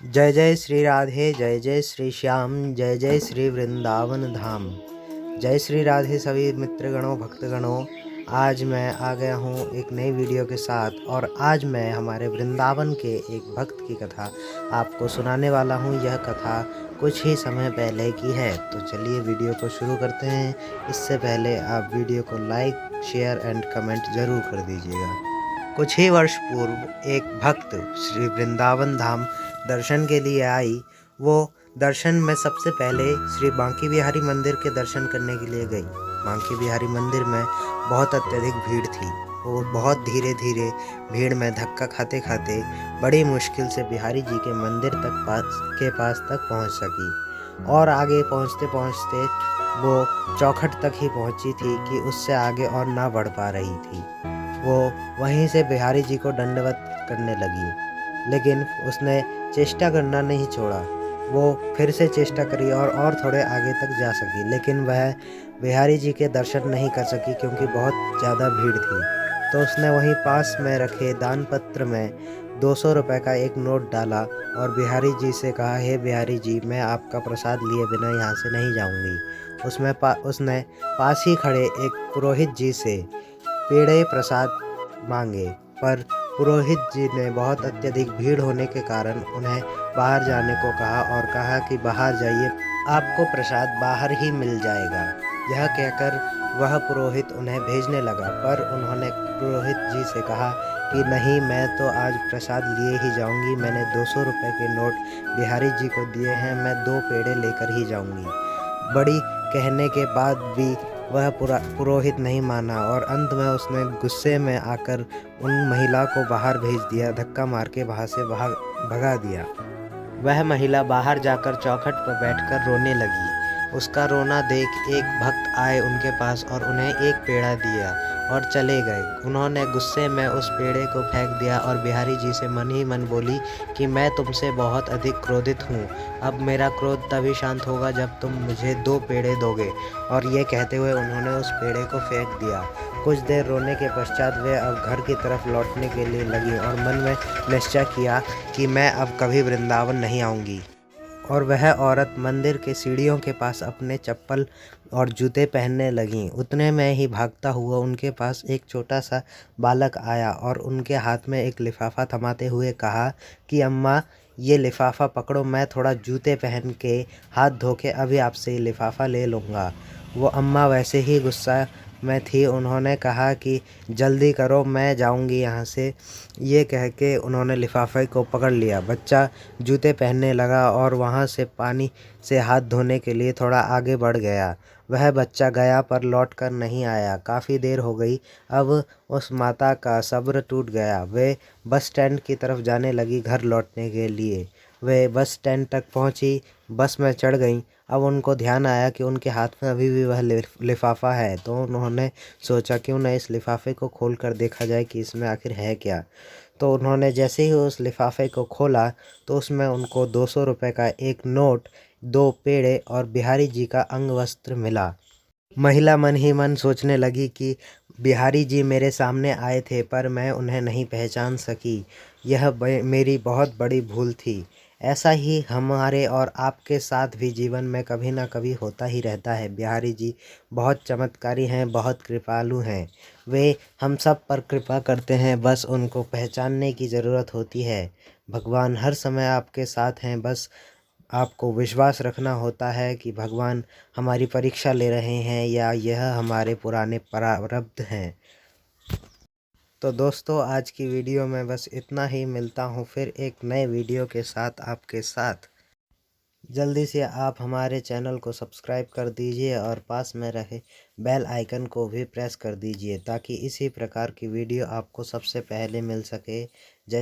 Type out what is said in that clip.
जय जय श्री राधे, जय जय श्री श्याम, जय जय श्री वृंदावन धाम। जय श्री राधे सभी मित्रगणों, भक्तगणों। आज मैं आ गया हूँ एक नई वीडियो के साथ और आज मैं हमारे वृंदावन के एक भक्त की कथा आपको सुनाने वाला हूँ। यह कथा कुछ ही समय पहले की है। तो चलिए वीडियो को शुरू करते हैं। इससे पहले आप वीडियो को लाइक, शेयर एंड कमेंट ज़रूर कर दीजिएगा। कुछ ही वर्ष पूर्व एक भक्त श्री वृंदावन धाम दर्शन के लिए आई। वो दर्शन में सबसे पहले श्री बांके बिहारी मंदिर के दर्शन करने के लिए गई। बांके बिहारी मंदिर में बहुत अत्यधिक भीड़ थी। वो बहुत धीरे धीरे भीड़ में धक्का खाते खाते बड़ी मुश्किल से बिहारी जी के मंदिर पास तक पहुंच सकी। और आगे पहुंचते पहुंचते वो चौखट तक ही पहुंची थी कि उससे आगे और ना बढ़ पा रही थी। वो वहीं से बिहारी जी को दंडवत करने लगी, लेकिन उसने चेष्टा करना नहीं छोड़ा। वो फिर से चेष्टा करी और थोड़े आगे तक जा सकी, लेकिन वह बिहारी जी के दर्शन नहीं कर सकी क्योंकि बहुत ज़्यादा भीड़ थी। तो उसने वहीं पास में रखे दान पत्र में 200 रुपये का एक नोट डाला और बिहारी जी से कहा, हे बिहारी जी, मैं आपका प्रसाद लिए बिना यहाँ से नहीं जाऊँगी। उसने पास ही खड़े एक पुरोहित जी से पेड़े प्रसाद मांगे, पर पुरोहित जी ने बहुत अत्यधिक भीड़ होने के कारण उन्हें बाहर जाने को कहा और कहा कि बाहर जाइए, आपको प्रसाद बाहर ही मिल जाएगा। यह कहकर वह पुरोहित उन्हें भेजने लगा, पर उन्होंने पुरोहित जी से कहा कि नहीं, मैं तो आज प्रसाद लिए ही जाऊंगी। मैंने 200 रुपये के नोट बिहारी जी को दिए हैं, मैं 2 पेड़े लेकर ही जाऊंगी। बड़ी कहने के बाद भी वह पुरोहित नहीं माना और अंत में उसने गुस्से में आकर उन महिला को बाहर भेज दिया, धक्का मार के वहाँ से भगा दिया। वह महिला बाहर जाकर चौखट पर बैठकर रोने लगी। उसका रोना देख एक भक्त आए उनके पास और उन्हें एक पेड़ा दिया और चले गए। उन्होंने गुस्से में उस पेड़े को फेंक दिया और बिहारी जी से मन ही मन बोली कि मैं तुमसे बहुत अधिक क्रोधित हूँ। अब मेरा क्रोध तभी शांत होगा जब तुम मुझे 2 पेड़े दोगे। और ये कहते हुए उन्होंने उस पेड़े को फेंक दिया। कुछ देर रोने के पश्चात वे अब घर की तरफ लौटने के लिए लगी और मन में निश्चय किया कि मैं अब कभी वृंदावन नहीं आऊँगी। और वह औरत मंदिर के सीढ़ियों के पास अपने चप्पल और जूते पहनने लगीं। उतने में ही भागता हुआ उनके पास एक छोटा सा बालक आया और उनके हाथ में एक लिफाफा थमाते हुए कहा कि अम्मा, ये लिफाफा पकड़ो, मैं थोड़ा जूते पहन के हाथ धो के अभी आपसे ये लिफाफा ले लूँगा। वो अम्मा वैसे ही गुस्सा में थी। उन्होंने कहा कि जल्दी करो, मैं जाऊंगी यहाँ से। ये कह के उन्होंने लिफाफे को पकड़ लिया। बच्चा जूते पहनने लगा और वहाँ से पानी से हाथ धोने के लिए थोड़ा आगे बढ़ गया। वह बच्चा गया पर लौट कर नहीं आया। काफ़ी देर हो गई। अब उस माता का सब्र टूट गया। वे बस स्टैंड की तरफ जाने लगी घर लौटने के लिए। वे बस स्टैंड तक पहुँची, बस में चढ़ गईं। अब उनको ध्यान आया कि उनके हाथ में अभी भी वह लिफाफा है। तो उन्होंने सोचा क्यों न इस लिफाफे को खोल कर देखा जाए कि इसमें आखिर है क्या। तो उन्होंने जैसे ही उस लिफाफे को खोला तो उसमें उनको 200 रुपये का एक नोट, 2 पेड़े और बिहारी जी का अंग वस्त्र मिला। महिला मन ही मन सोचने लगी कि बिहारी जी मेरे सामने आए थे पर मैं उन्हें नहीं पहचान सकी। यह मेरी बहुत बड़ी भूल थी। ऐसा ही हमारे और आपके साथ भी जीवन में कभी ना कभी होता ही रहता है। बिहारी जी बहुत चमत्कारी हैं, बहुत कृपालु हैं। वे हम सब पर कृपा करते हैं, बस उनको पहचानने की ज़रूरत होती है। भगवान हर समय आपके साथ हैं, बस आपको विश्वास रखना होता है कि भगवान हमारी परीक्षा ले रहे हैं या यह हमारे पुराने प्रारब्ध हैं। तो दोस्तों, आज की वीडियो में बस इतना ही। मिलता हूँ फिर एक नए वीडियो के साथ आपके साथ। जल्दी से आप हमारे चैनल को सब्सक्राइब कर दीजिए और पास में रहे बेल आइकन को भी प्रेस कर दीजिए ताकि इसी प्रकार की वीडियो आपको सबसे पहले मिल सके। जय